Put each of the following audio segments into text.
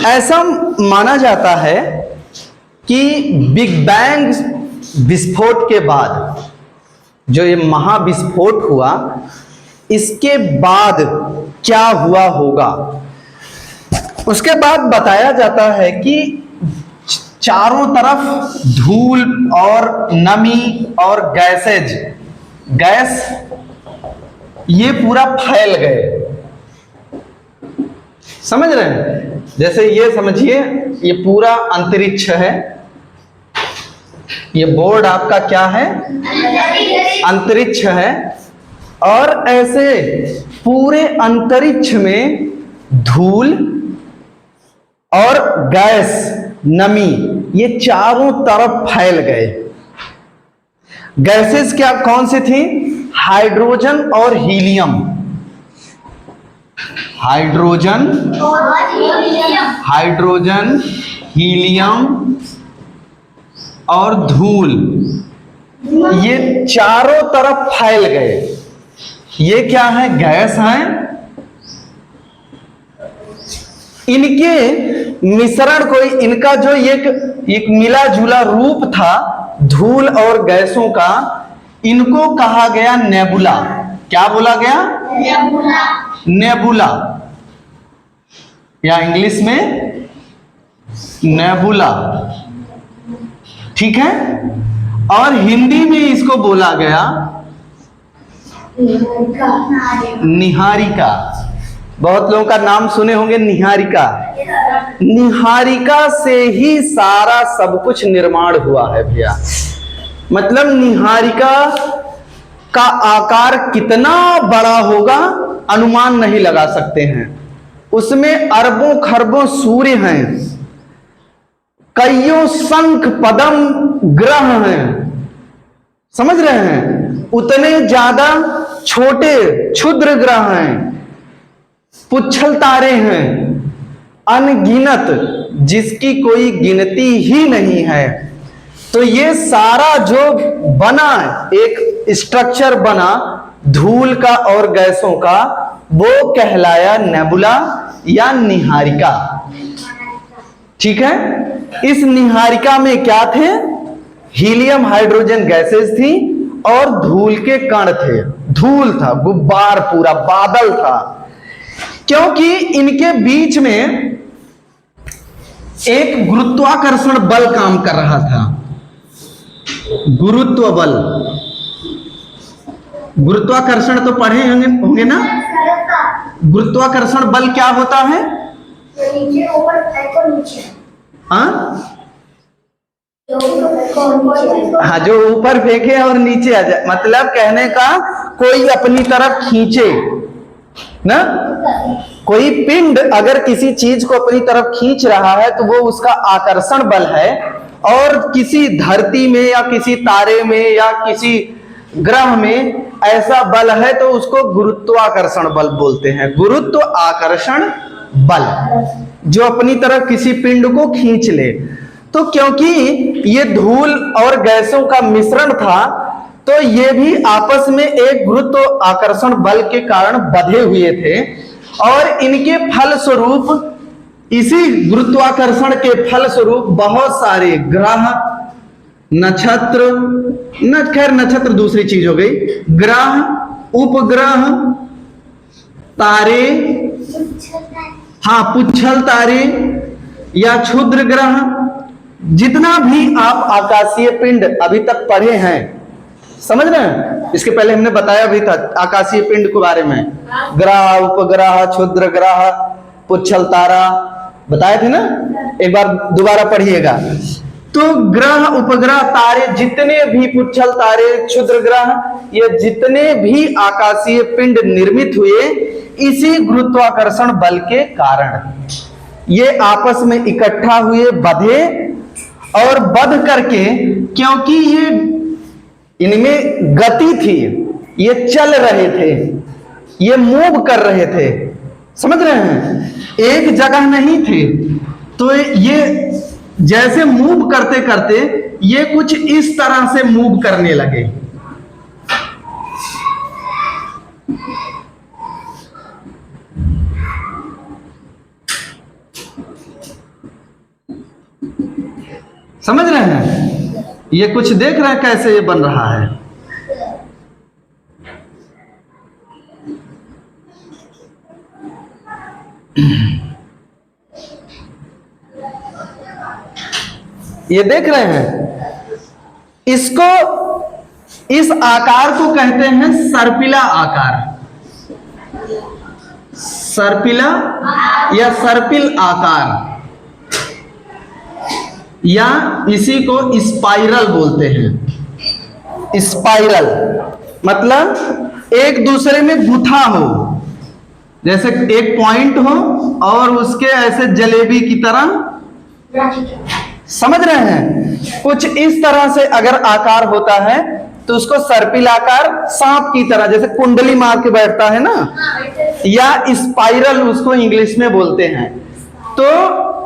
ऐसा माना जाता है कि बिग बैंग विस्फोट के बाद, जो ये महाविस्फोट हुआ, इसके बाद क्या हुआ होगा। उसके बाद बताया जाता है कि चारों तरफ धूल और नमी और गैस ये पूरा फैल गए। समझ रहे हैं? जैसे ये समझिए, ये पूरा अंतरिक्ष है। ये बोर्ड आपका क्या है? अंतरिक्ष है। और ऐसे पूरे अंतरिक्ष में धूल और गैस, नमी, ये चारों तरफ फैल गए। गैसेस क्या कौन सी थी? हाइड्रोजन और हीलियम। हाइड्रोजन, हीलियम और धूल, ये चारों तरफ फैल गए। ये क्या है? गैस हैं। इनके मिश्रण को, इनका जो एक मिला जुला रूप था धूल और गैसों का, इनको कहा गया नेबुला। क्या बोला गया? नेबुला, या इंग्लिश में नेबुला। ठीक है। और हिंदी में इसको बोला गया निहारिका। बहुत लोगों का नाम सुने होंगे, निहारिका। निहारिका से ही सारा सब कुछ निर्माण हुआ है भैया। मतलब निहारिका का आकार कितना बड़ा होगा अनुमान नहीं लगा सकते हैं। उसमें अरबों खरबों सूर्य हैं, कईयों शंख पद्म ग्रह हैं। समझ रहे हैं? उतने ज्यादा छोटे क्षुद्र ग्रह हैं, पुच्छल तारे हैं, अनगिनत, जिसकी कोई गिनती ही नहीं है। तो ये सारा जो बना, एक स्ट्रक्चर बना धूल का और गैसों का, वो कहलाया नेबुला या निहारिका। ठीक है। इस निहारिका में क्या थे? हीलियम हाइड्रोजन गैसेस थी और धूल के कण थे। धूल था, गुब्बार, पूरा बादल था। क्योंकि इनके बीच में एक गुरुत्वाकर्षण बल काम कर रहा था। गुरुत्व बल, गुरुत्वाकर्षण तो पढ़े होंगे ना? गुरुत्वाकर्षण बल क्या होता है? हाँ, जो ऊपर फेंके और नीचे आ जाए। मतलब कहने का, कोई अपनी तरफ खींचे ना। कोई पिंड अगर किसी चीज को अपनी तरफ खींच रहा है तो वो उसका आकर्षण बल है। और किसी धरती में या किसी तारे में या किसी ग्रह में ऐसा बल है तो उसको गुरुत्वाकर्षण बल बोलते हैं। गुरुत्व आकर्षण बल, जो अपनी तरफ किसी पिंड को खींच ले। तो क्योंकि ये धूल और गैसों का मिश्रण था, तो ये भी आपस में एक गुरुत्व आकर्षण बल के कारण बंधे हुए थे। और इनके फलस्वरूप, इसी गुरुत्वाकर्षण के फलस्वरूप बहुत सारे ग्रह, नक्षत्र, खैर नक्षत्र दूसरी चीज हो गई, ग्रह, उपग्रह, तारे, हाँ पुच्छल तारे या क्षुद्र ग्रह, जितना भी आप आकाशीय पिंड अभी तक पढ़े हैं, समझ रहे हैं? इसके पहले हमने बताया भी था आकाशीय पिंड के बारे में, ग्रह, उपग्रह, क्षुद्र ग्रह, पुच्छल तारा, बताए थे ना? एक बार दोबारा पढ़िएगा। तो ग्रह, उपग्रह, तारे, जितने भी पुच्छल तारे, क्षुद्र ग्रह, ये जितने भी आकाशीय पिंड निर्मित हुए, इसी गुरुत्वाकर्षण बल के कारण ये आपस में इकट्ठा हुए, बंधे, और बंध करके, क्योंकि ये इनमें गति थी, ये चल रहे थे, ये मूव कर रहे थे। समझ रहे हैं? एक जगह नहीं थे। तो ये जैसे मूव करते करते ये कुछ इस तरह से मूव करने लगे। समझ रहे हैं? ये कुछ देख रहे हैं कैसे ये बन रहा है। ये देख रहे हैं, इसको, इस आकार को कहते हैं सर्पिला आकार, सर्पिला या सर्पिल आकार, या इसी को स्पाइरल बोलते हैं। स्पाइरल मतलब एक दूसरे में गुथा हो, जैसे एक पॉइंट हो और उसके ऐसे जलेबी की तरह, समझ रहे हैं? कुछ इस तरह से अगर आकार होता है तो उसको सर्पिल आकार, सांप की तरह जैसे कुंडली मार के बैठता है ना, या स्पाइरल उसको इंग्लिश में बोलते हैं। तो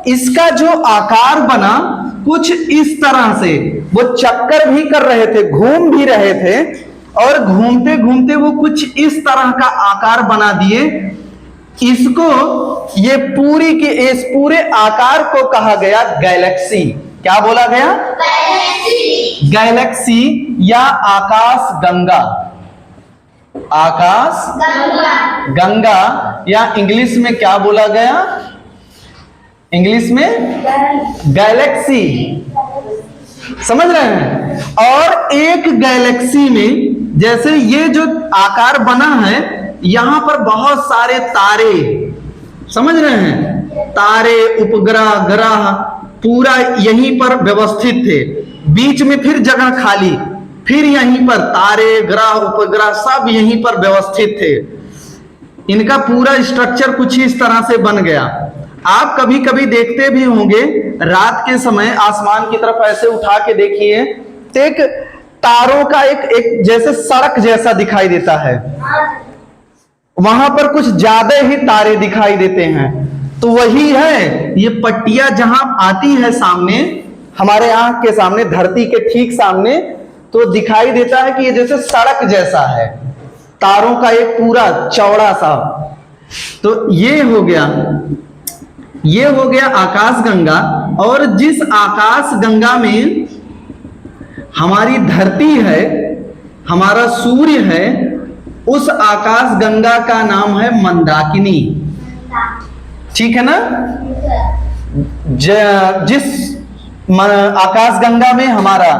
इसका जो आकार बना कुछ इस तरह से, वो चक्कर भी कर रहे थे, घूम भी रहे थे, और घूमते घूमते वो कुछ इस तरह का आकार बना दिए। इसको, ये पूरी के इस पूरे आकार को कहा गया गैलेक्सी। क्या बोला गया? गैलेक्सी या आकाश गंगा, आकाश गंगा, या इंग्लिश में क्या बोला गया? इंग्लिश में गैलेक्सी। समझ रहे हैं? और एक गैलेक्सी में जैसे ये जो आकार बना है, यहां पर बहुत सारे तारे, समझ रहे हैं? तारे, उपग्रह, ग्रह पूरा यहीं पर व्यवस्थित थे, बीच में फिर जगह खाली, फिर यहीं पर तारे, ग्रह, उपग्रह सब यहीं पर व्यवस्थित थे। इनका पूरा स्ट्रक्चर कुछ इस तरह से बन गया। आप कभी कभी देखते भी होंगे, रात के समय आसमान की तरफ ऐसे उठा के देखिए तो एक तारों का एक जैसे सड़क जैसा दिखाई देता है, वहां पर कुछ ज्यादा ही तारे दिखाई देते हैं। तो वही है, ये पट्टियां जहां आती है सामने, हमारे आंख के सामने, धरती के ठीक सामने, तो दिखाई देता है कि ये जैसे सड़क जैसा है, तारों का एक पूरा चौड़ा सा। तो ये हो गया आकाश गंगा। और जिस आकाश गंगा में हमारी धरती है, हमारा सूर्य है, उस आकाश गंगा का नाम है मंदाकिनी। ठीक है ना? जिस आकाश गंगा में हमारा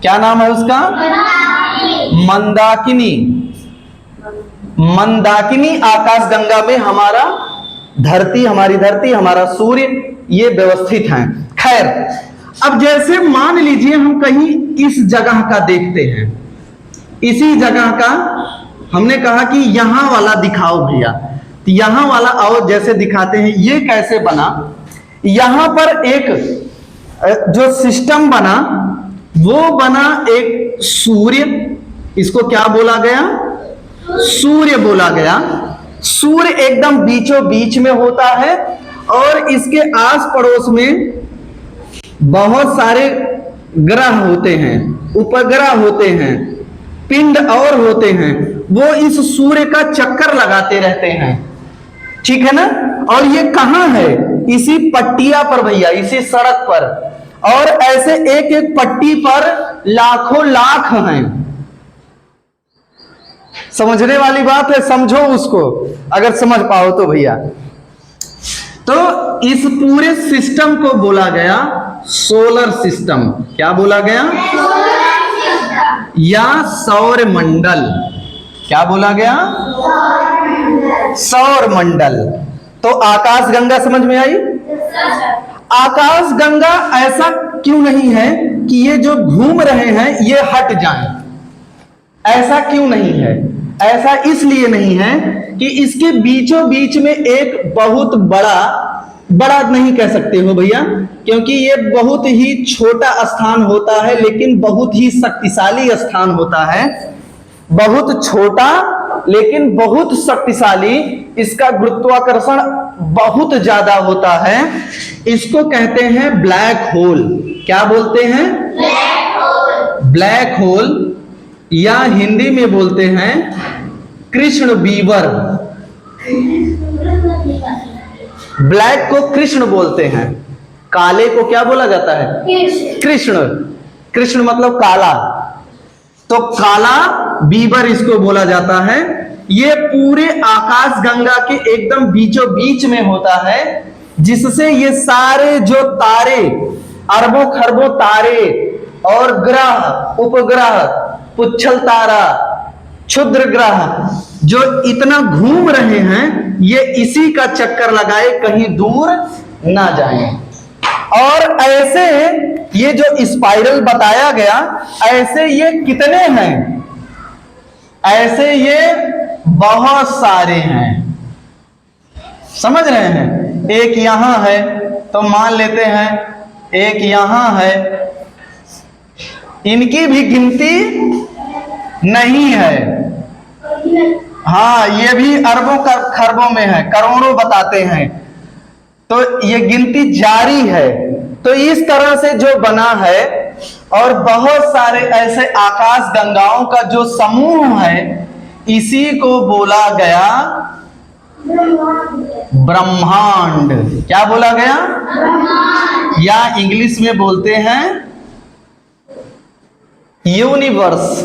क्या नाम है उसका? मंदाकिनी। मंदाकिनी आकाश गंगा में हमारा धरती, हमारी धरती, हमारा सूर्य, ये व्यवस्थित हैं। खैर, अब जैसे मान लीजिए हम कहीं इस जगह का देखते हैं, इसी जगह का हमने कहा कि यहां वाला दिखाओ भैया, तो यहां वाला आओ, जैसे दिखाते हैं। ये कैसे बना? यहां पर एक जो सिस्टम बना, वो बना एक सूर्य, इसको क्या बोला गया? सूर्य बोला गया। सूर्य एकदम बीचों बीच में होता है, और इसके आस पड़ोस में बहुत सारे ग्रह होते हैं, उपग्रह होते हैं, पिंड और होते हैं, वो इस सूर्य का चक्कर लगाते रहते हैं। ठीक है ना? और ये कहां है? इसी पट्टिया पर भैया, इसी सड़क पर। और ऐसे एक एक पट्टी पर लाखों लाख हैं। समझने वाली बात है, समझो उसको, अगर समझ पाओ तो भैया। तो इस पूरे सिस्टम को बोला गया सोलर सिस्टम। क्या बोला गया? या सौर मंडल। क्या बोला गया? सौर मंडल। तो आकाश गंगा समझ में आई? आकाश गंगा ऐसा क्यों नहीं है कि ये जो घूम रहे हैं ये हट जाएं? ऐसा क्यों नहीं है? ऐसा इसलिए नहीं है कि इसके बीचों बीच में एक बहुत बड़ा नहीं कह सकते हो भैया, क्योंकि ये बहुत ही छोटा स्थान होता है, लेकिन बहुत ही शक्तिशाली स्थान होता है। बहुत छोटा लेकिन बहुत शक्तिशाली, इसका गुरुत्वाकर्षण बहुत ज्यादा होता है। इसको कहते हैं ब्लैक होल। क्या बोलते हैं? Black hole. ब्लैक होल, या हिंदी में बोलते हैं कृष्ण बीवर। ब्लैक को कृष्ण बोलते हैं। काले को क्या बोला जाता है? कृष्ण। कृष्ण मतलब काला, तो काला बीबर इसको बोला जाता है। ये पूरे आकाश गंगा के एकदम बीचों बीच में होता है, जिससे ये सारे जो तारे, अरबों खरबों तारे और ग्रह, उपग्रह, पुच्छल तारा, क्षुद्र ग्रह जो इतना घूम रहे हैं, ये इसी का चक्कर लगाए कहीं दूर ना जाए। और ऐसे ये जो स्पाइरल बताया गया, ऐसे ये कितने हैं? ऐसे ये बहुत सारे हैं, समझ रहे हैं? एक यहां है तो मान लेते हैं एक यहां है, इनकी भी गिनती नहीं है। हाँ, ये भी अरबों खरबों में है, करोड़ों बताते हैं, तो ये गिनती जारी है। तो इस तरह से जो बना है, और बहुत सारे ऐसे आकाश गंगाओं का जो समूह है, इसी को बोला गया ब्रह्मांड। क्या बोला गया? या इंग्लिश में बोलते हैं यूनिवर्स।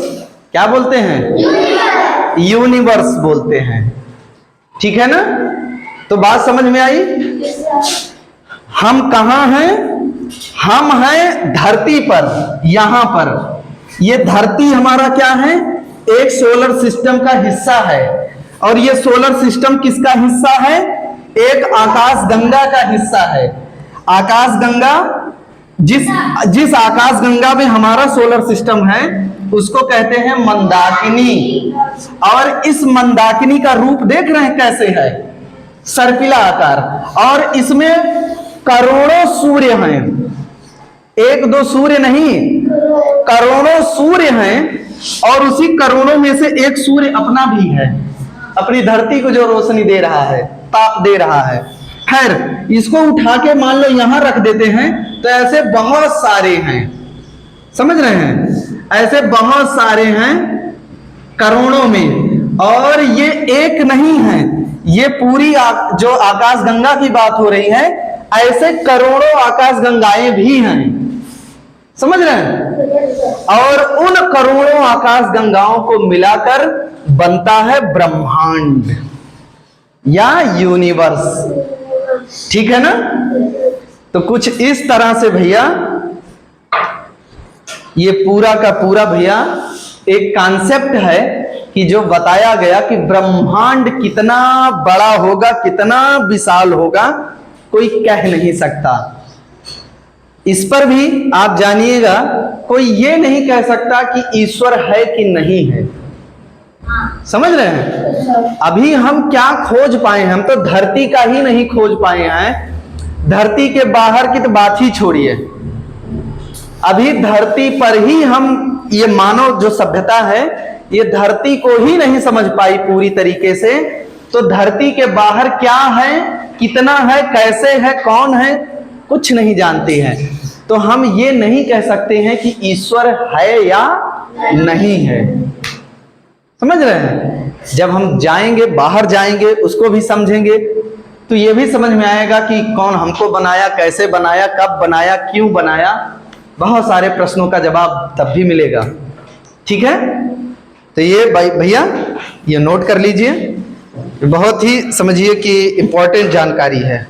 क्या बोलते हैं? यूनिवर्स बोलते हैं। ठीक है ना? तो बात समझ में आई? हम कहां हैं? हम हैं धरती पर, यहां पर। ये धरती हमारा क्या है? एक सोलर सिस्टम का हिस्सा है। और ये सोलर सिस्टम किसका हिस्सा है? एक आकाश गंगा का हिस्सा है। आकाश गंगा, जिस आकाश गंगा में हमारा सोलर सिस्टम है, उसको कहते हैं मंदाकिनी। और इस मंदाकिनी का रूप देख रहे हैं कैसे है? सर्पिला आकार। और इसमें करोड़ों सूर्य हैं, एक दो सूर्य नहीं, करोड़ों सूर्य हैं। और उसी करोड़ों में से एक सूर्य अपना भी है, अपनी धरती को जो रोशनी दे रहा है, ताप दे रहा है। खैर, इसको उठा के मान लो यहां रख देते हैं, तो ऐसे बहुत सारे हैं, समझ रहे हैं? ऐसे बहुत सारे हैं करोड़ों में। और ये एक नहीं है, ये पूरी जो आकाश गंगा की बात हो रही है, ऐसे करोड़ों आकाश गंगाएं भी हैं, समझ रहे हैं? और उन करोड़ों आकाश गंगाओं को मिलाकर बनता है ब्रह्मांड या यूनिवर्स। ठीक है ना? तो कुछ इस तरह से भैया ये पूरा का पूरा भैया एक कॉन्सेप्ट है कि जो बताया गया कि ब्रह्मांड कितना बड़ा होगा, कितना विशाल होगा, कोई कह नहीं सकता। इस पर भी आप जानिएगा, कोई ये नहीं कह सकता कि ईश्वर है कि नहीं है। समझ रहे हैं? अभी हम क्या खोज पाए हैं? हम तो धरती का ही नहीं खोज पाए हैं। धरती के बाहर की तो बात ही छोड़िए, अभी धरती पर ही हम, ये मानव जो सभ्यता है, ये धरती को ही नहीं समझ पाई पूरी तरीके से। तो धरती के बाहर क्या है, कितना है, कैसे है, कौन है, कुछ नहीं जानते हैं। तो हम ये नहीं कह सकते हैं कि ईश्वर है या नहीं है। समझ रहे हैं? जब हम जाएंगे, बाहर जाएंगे, उसको भी समझेंगे, तो ये भी समझ में आएगा कि कौन हमको बनाया, कैसे बनाया, कब बनाया, क्यों बनाया। बहुत सारे प्रश्नों का जवाब तब भी मिलेगा। ठीक है? तो ये भैया ये नोट कर लीजिए, बहुत ही समझिए कि इंपॉर्टेंट जानकारी है।